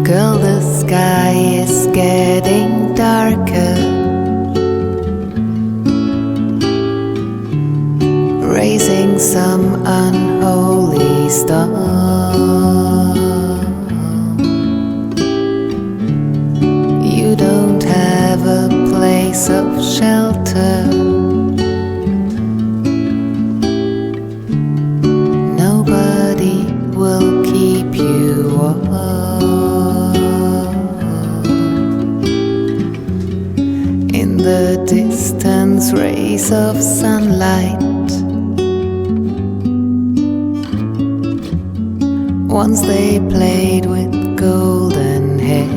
Girl, the sky is getting darker, raising some unholy storm. You don't have a place of shelter, nobody will keep you warm. In the distance, rays of sunlight, once they played with golden hair.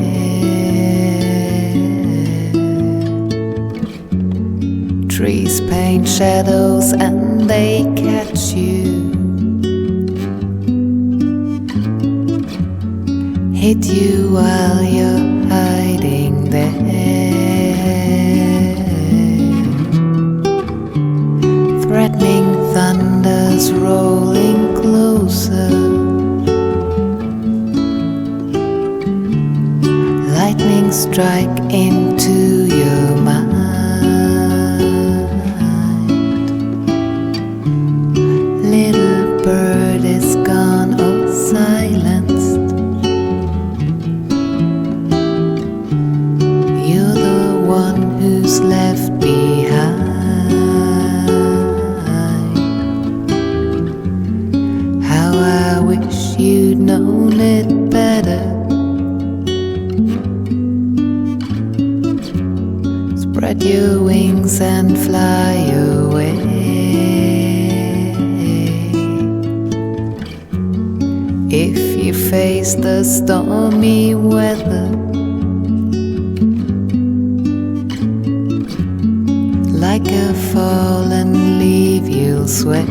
Trees paint shadows and they catch you, hit you while you're hiding there. Threatening thunders rolling closer, lightning strike into your mind. Little bird is gone or silenced, you're the one who's left behind. How I wish you'd known it better. Spread your wings and fly away. If you face the stormy weather, like a fallen leaf you'll sway.